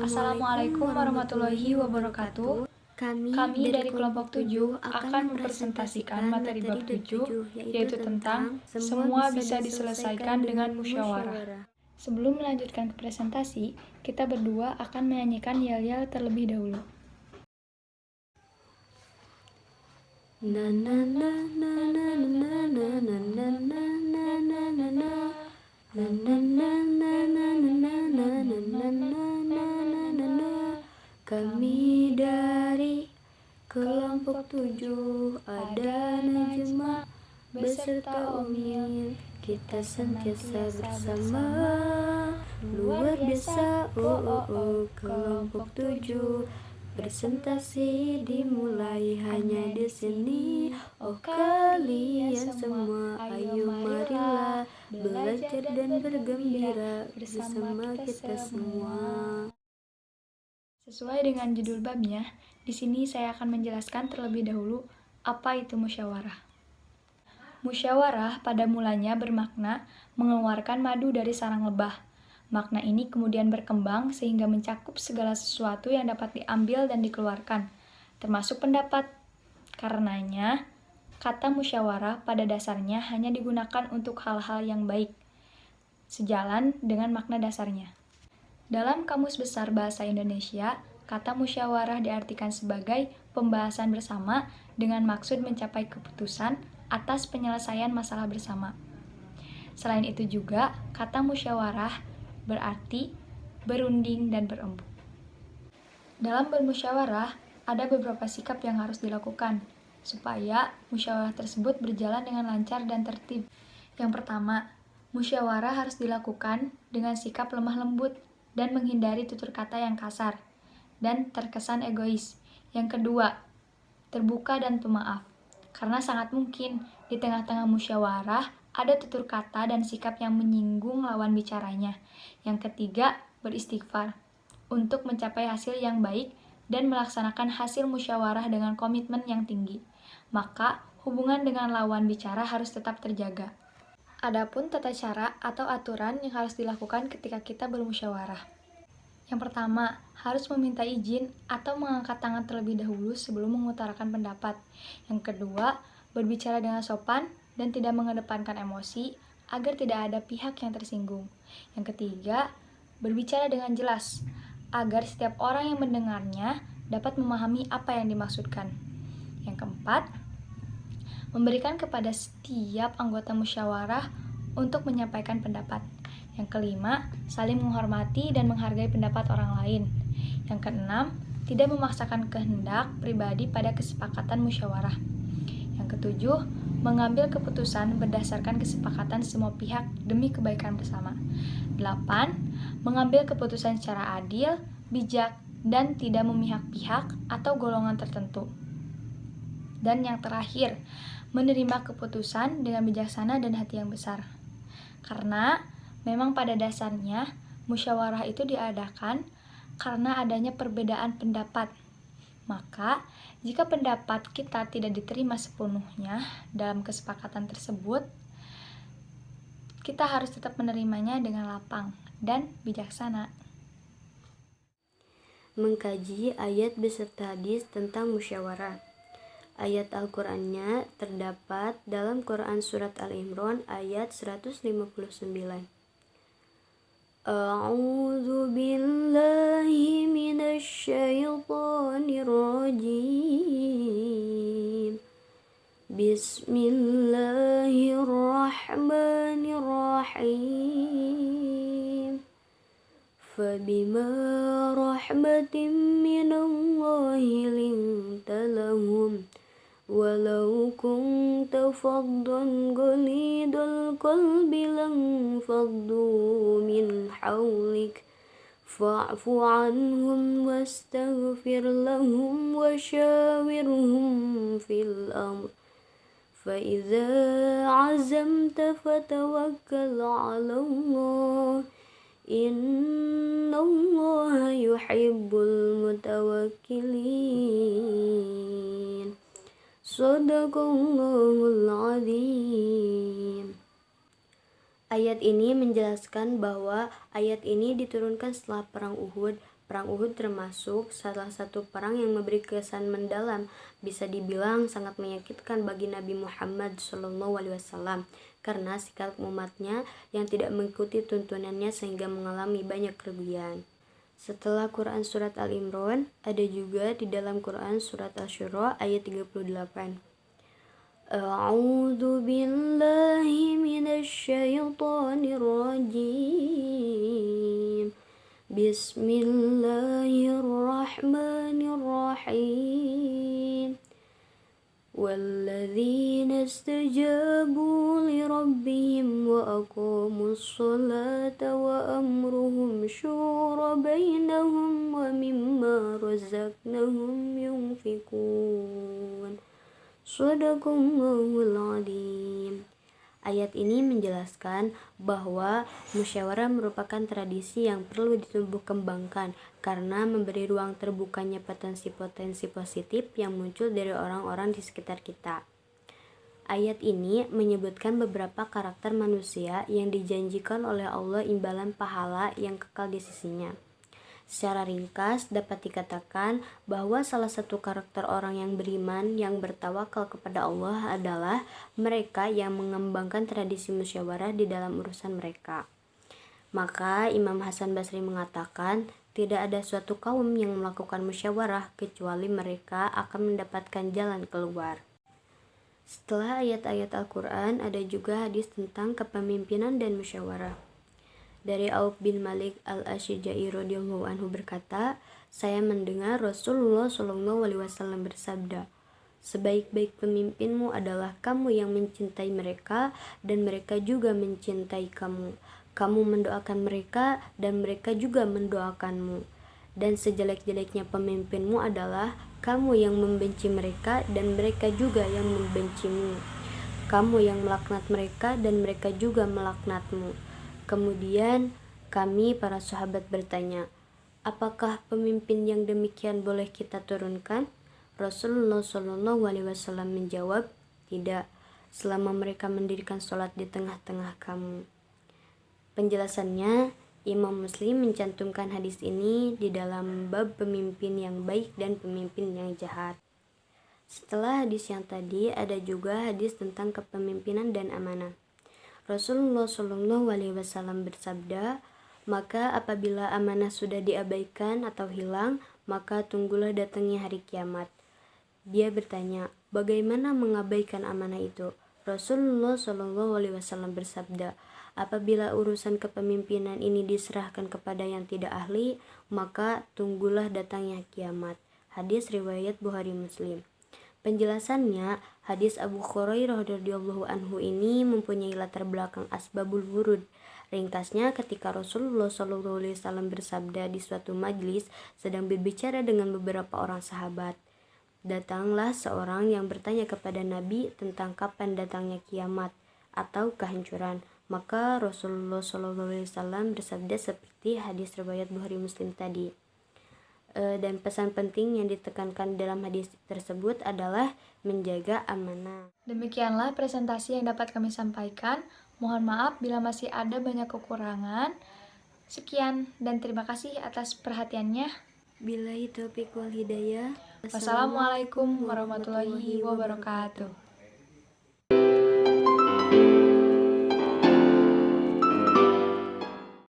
Assalamualaikum warahmatullahi wabarakatuh. Kami dari kelompok 7 akan mempresentasikan materi bab 7, yaitu tentang semua bisa diselesaikan dengan musyawarah. Sebelum melanjutkan ke presentasi, kita berdua akan menyanyikan yel-yel terlebih dahulu. Na na na na na na na na na na na na na na na na na na na na. Kami dari kelompok 7 ada Najma beserta Omil, kita senantiasa bersama, luar biasa. Kelompok 7 presentasi dimulai hanya di sini. Oh kalian semua, ayo marilah belajar dan bergembira bersama kita semua. Sesuai dengan judul babnya, di sini saya akan menjelaskan terlebih dahulu apa itu musyawarah. Musyawarah pada mulanya bermakna mengeluarkan madu dari sarang lebah. Makna ini kemudian berkembang sehingga mencakup segala sesuatu yang dapat diambil dan dikeluarkan, termasuk pendapat. Karenanya, kata musyawarah pada dasarnya hanya digunakan untuk hal-hal yang baik, sejalan dengan makna dasarnya. Dalam Kamus Besar Bahasa Indonesia, kata musyawarah diartikan sebagai pembahasan bersama dengan maksud mencapai keputusan atas penyelesaian masalah bersama. Selain itu juga, kata musyawarah berarti berunding dan berembuk. Dalam bermusyawarah, ada beberapa sikap yang harus dilakukan supaya musyawarah tersebut berjalan dengan lancar dan tertib. Yang pertama, musyawarah harus dilakukan dengan sikap lemah lembut dan menghindari tutur kata yang kasar dan terkesan egois. Yang kedua, terbuka dan pemaaf, karena sangat mungkin di tengah-tengah musyawarah ada tutur kata dan sikap yang menyinggung lawan bicaranya. Yang ketiga, beristighfar untuk mencapai hasil yang baik dan melaksanakan hasil musyawarah dengan komitmen yang tinggi. Maka, hubungan dengan lawan bicara harus tetap terjaga. Adapun tata cara atau aturan yang harus dilakukan ketika kita bermusyawarah. Yang pertama, harus meminta izin atau mengangkat tangan terlebih dahulu sebelum mengutarakan pendapat. Yang kedua, berbicara dengan sopan dan tidak mengedepankan emosi agar tidak ada pihak yang tersinggung. Yang ketiga, berbicara dengan jelas agar setiap orang yang mendengarnya dapat memahami apa yang dimaksudkan. Yang keempat, memberikan kepada setiap anggota musyawarah untuk menyampaikan pendapat. Yang kelima, saling menghormati dan menghargai pendapat orang lain. Yang keenam, tidak memaksakan kehendak pribadi pada kesepakatan musyawarah. Yang ketujuh, mengambil keputusan berdasarkan kesepakatan semua pihak demi kebaikan bersama. 8. Mengambil keputusan secara adil, bijak, dan tidak memihak pihak atau golongan tertentu. Dan yang terakhir, menerima keputusan dengan bijaksana dan hati yang besar. Karena memang pada dasarnya musyawarah itu diadakan karena adanya perbedaan pendapat. Maka, jika pendapat kita tidak diterima sepenuhnya dalam kesepakatan tersebut, kita harus tetap menerimanya dengan lapang dan bijaksana. Mengkaji ayat beserta hadis tentang musyawarah. Ayat Al-Qur'annya terdapat dalam Quran Surat Al-Imran ayat 159. A'udzu billahi minasy syaithanir rajim. Bismillahirrahmanirrahim. Fabima rahmatin minallahi linta lahum walau kunta faddan ghalidal qalbi lanfaddu min hawlik fa'fu anhum wastaghfir lahum wasyawirhum fil amr فإذا عزمت فتوكل على الله إن الله يحب المتوكلين Sadaqallahul Azim. Ayat ini menjelaskan bahwa ayat ini diturunkan setelah perang Uhud Perang Uhud termasuk salah satu perang yang memberi kesan mendalam, bisa dibilang sangat menyakitkan bagi Nabi Muhammad SAW karena sikap umatnya yang tidak mengikuti tuntunannya sehingga mengalami banyak kerugian. Setelah Quran surat Al-Imran, ada juga di dalam Quran surat Asy-Syura ayat 38. A'udzu billahi minasy syaithanir rajim. Bismillahirrahmanirrahim. والذين استجابوا لربهم وأقاموا الصلاة وأمرهم شورى بينهم ومما رزقناهم ينفقون Shadaqallahul Adzim. Ayat ini menjelaskan bahwa musyawarah merupakan tradisi yang perlu ditumbuh kembangkan karena memberi ruang terbukanya potensi-potensi positif yang muncul dari orang-orang di sekitar kita. Ayat ini menyebutkan beberapa karakter manusia yang dijanjikan oleh Allah imbalan pahala yang kekal di sisinya. Secara ringkas dapat dikatakan bahwa salah satu karakter orang yang beriman yang bertawakal kepada Allah adalah mereka yang mengembangkan tradisi musyawarah di dalam urusan mereka. Maka Imam Hasan Basri mengatakan, tidak ada suatu kaum yang melakukan musyawarah kecuali mereka akan mendapatkan jalan keluar. Setelah ayat-ayat Al-Quran, ada juga hadis tentang kepemimpinan dan musyawarah. Dari Auf bin Malik al-Asyja'i radhiyallahu anhu berkata, saya mendengar Rasulullah SAW bersabda, sebaik-baik pemimpinmu adalah kamu yang mencintai mereka dan mereka juga mencintai kamu. Kamu mendoakan mereka dan mereka juga mendoakanmu. Dan sejelek-jeleknya pemimpinmu adalah kamu yang membenci mereka dan mereka juga yang membencimu. Kamu yang melaknat mereka dan mereka juga melaknatmu. Kemudian kami para sahabat bertanya, apakah pemimpin yang demikian boleh kita turunkan? Rasulullah SAW menjawab, tidak, selama mereka mendirikan sholat di tengah-tengah kamu. Penjelasannya, Imam Muslim mencantumkan hadis ini di dalam bab pemimpin yang baik dan pemimpin yang jahat. Setelah hadis yang tadi, ada juga hadis tentang kepemimpinan dan amanah. Rasulullah SAW bersabda, maka apabila amanah sudah diabaikan atau hilang, maka tunggulah datangnya hari kiamat. Dia bertanya, bagaimana mengabaikan amanah itu? Rasulullah SAW bersabda, apabila urusan kepemimpinan ini diserahkan kepada yang tidak ahli, maka tunggulah datangnya kiamat. Hadis riwayat Bukhari Muslim. Penjelasannya, hadis Abu Hurairah radhiyallahu anhu ini mempunyai latar belakang asbabul wurud. Ringkasnya, ketika Rasulullah SAW bersabda di suatu majlis sedang berbicara dengan beberapa orang sahabat, datanglah seorang yang bertanya kepada Nabi tentang kapan datangnya kiamat atau kehancuran. Maka Rasulullah SAW bersabda seperti hadis riwayat Bukhari Muslim tadi. Dan pesan penting yang ditekankan dalam hadis tersebut adalah menjaga amanah. Demikianlah presentasi yang dapat kami sampaikan. Mohon maaf bila masih ada banyak kekurangan. Sekian dan terima kasih atas perhatiannya. Billahi taufiq wal hidayah. Wassalamualaikum warahmatullahi wabarakatuh.